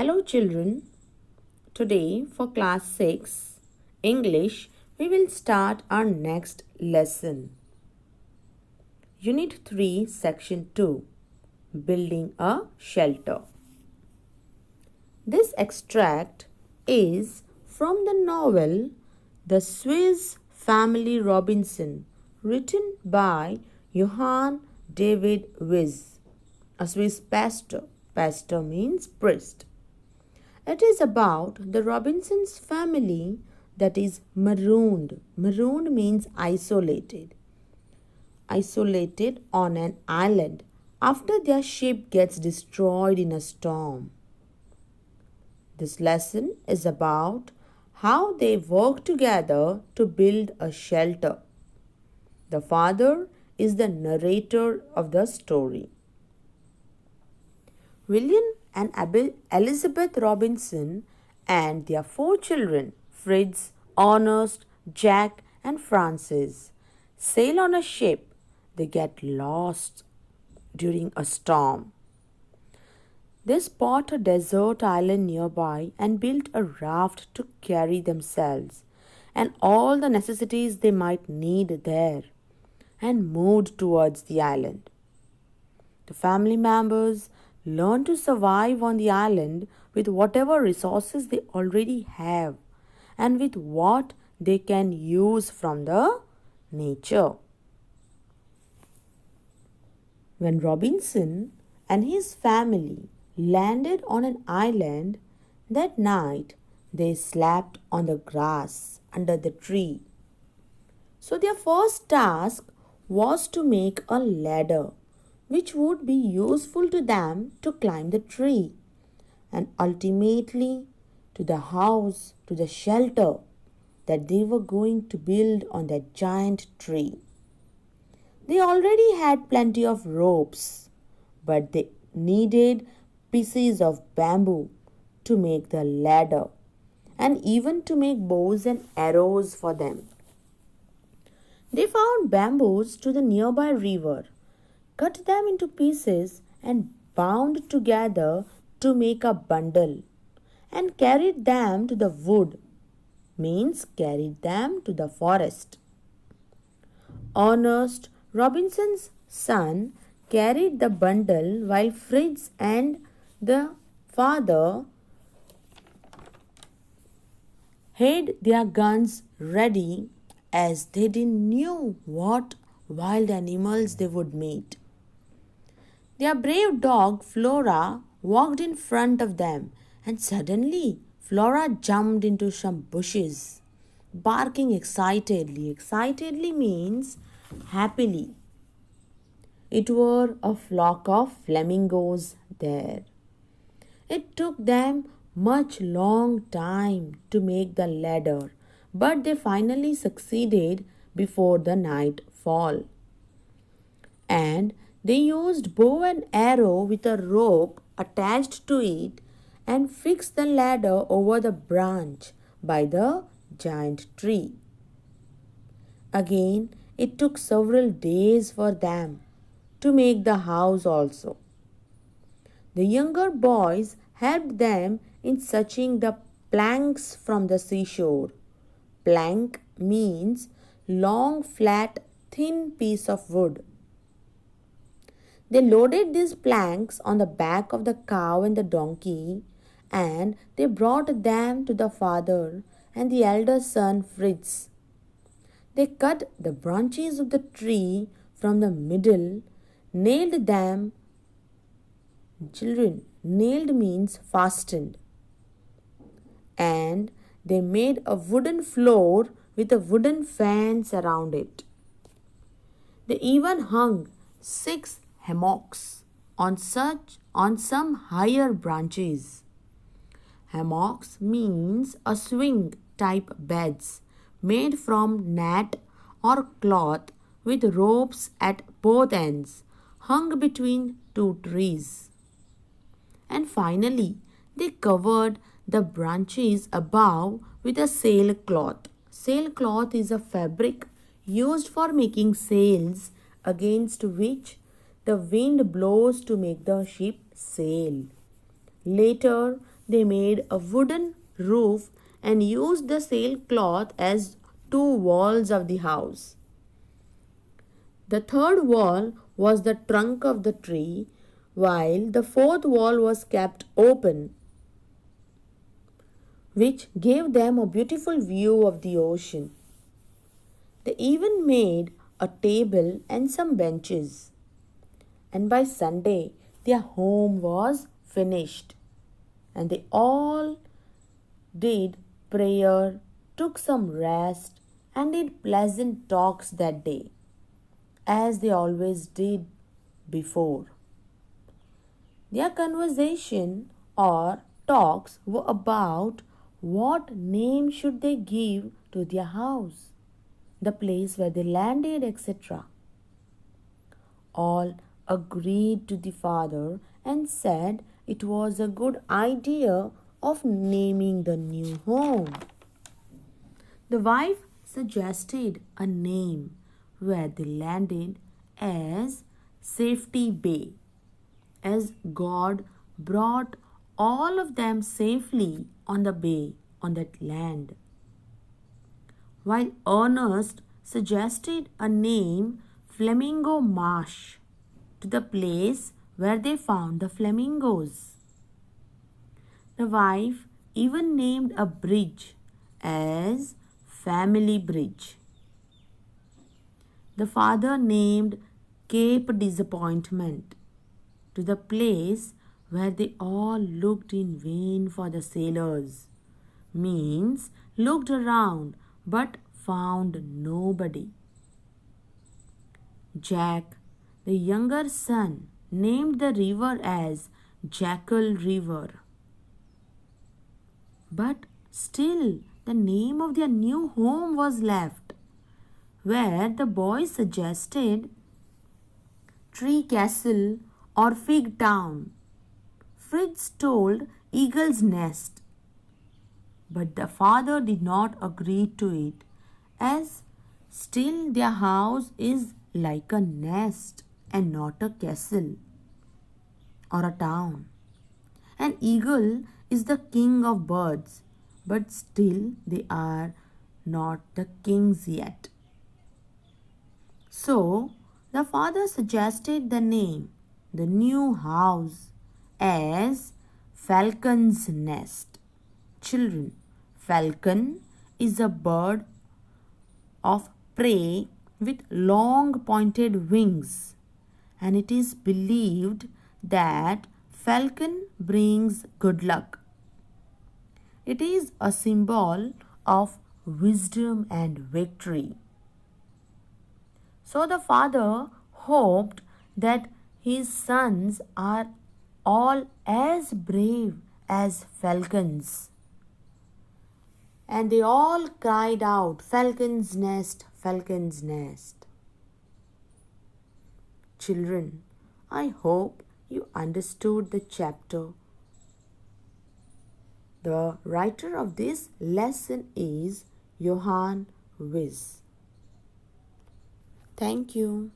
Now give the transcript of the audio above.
Hello children, today for class 6 English we will start our next lesson. Unit 3 section 2 Building a Shelter. This extract is from the novel The Swiss Family Robinson, written by Johann David Wyss, a Swiss pastor. Pastor means priest. It is about the Robinsons' family that is marooned. Marooned means isolated. Isolated on an island after their ship gets destroyed in a storm. This lesson is about how they work together to build a shelter. The father is the narrator of the story. William and Elizabeth Robinson and their 4 children, Fritz, Ernest, Jack and Francis, sail on a ship. They get lost during a storm. They spot a desert island nearby and built a raft to carry themselves and all the necessities they might need there and moved towards the island. The family members learn to survive on the island with whatever resources they already have and with what they can use from the nature. When Robinson and his family landed on an island, that night they slept on the grass under the tree. So their first task was to make a ladder which would be useful to them to climb the tree and ultimately to the house, to the shelter that they were going to build on that giant tree. They already had plenty of ropes, but they needed pieces of bamboo to make the ladder and even to make bows and arrows for them. They found bamboos to the nearby river, cut them into pieces and bound together to make a bundle and carried them to the wood, means carried them to the forest. Ernest, Robinson's son, carried the bundle while Fritz and the father had their guns ready as they didn't know what wild animals they would meet. Their brave dog Flora walked in front of them and suddenly Flora jumped into some bushes, barking excitedly. Excitedly means happily. It were a flock of flamingos there. It took them much long time to make the ladder, but they finally succeeded before the night fall. And they used bow and arrow with a rope attached to it and fixed the ladder over the branch by the giant tree. Again, it took several days for them to make the house also. The younger boys helped them in searching the planks from the seashore. Plank means long, flat, thin piece of wood. They loaded these planks on the back of the cow and the donkey, and they brought them to the father and the elder son Fritz. They cut the branches of the tree from the middle, nailed them. Children, nailed means fastened. And they made a wooden floor with a wooden fence around it. They even hung 6 hammocks on some higher branches. Hammocks means a swing type beds made from net or cloth with ropes at both ends hung between 2 trees. And finally, they covered the branches above with a sailcloth. Sailcloth is a fabric used for making sails against which the wind blows to make the ship sail. Later, they made a wooden roof and used the sailcloth as two walls of the house. The third wall was the trunk of the tree, while the fourth wall was kept open, which gave them a beautiful view of the ocean. They even made a table and some benches, and by Sunday their home was finished, and they all did prayer, took some rest, and did pleasant talks that day, as they always did before. Their conversation or talks were about what name should they give to their house, the place where they landed, etc. All agreed to the father and said it was a good idea of naming the new home. The wife suggested a name where they landed as Safety Bay, as God brought all of them safely on the bay on that land. While Ernest suggested a name Flamingo Marsh to the place where they found the flamingos. The wife even named a bridge as Family Bridge. The father named Cape Disappointment to the place where they all looked in vain for the sailors, means looked around but found nobody. Jack, the younger son, named the river as Jackal River. But still the name of their new home was left, where the boy suggested Tree Castle or Fig Town. Fritz told Eagle's Nest, but the father did not agree to it, as still their house is like a nest and not a castle or a town. An eagle is the king of birds, but still they are not the kings yet. So the father suggested the name, the new house, as Falcon's Nest. Children, falcon is a bird of prey with long pointed wings, and it is believed that falcon brings good luck. It is a symbol of wisdom and victory. So the father hoped that his sons are all as brave as falcons. And they all cried out, "Falcon's nest, falcon's nest." Children, I hope you understood the chapter. The writer of this lesson is Johann Wyss. Thank you.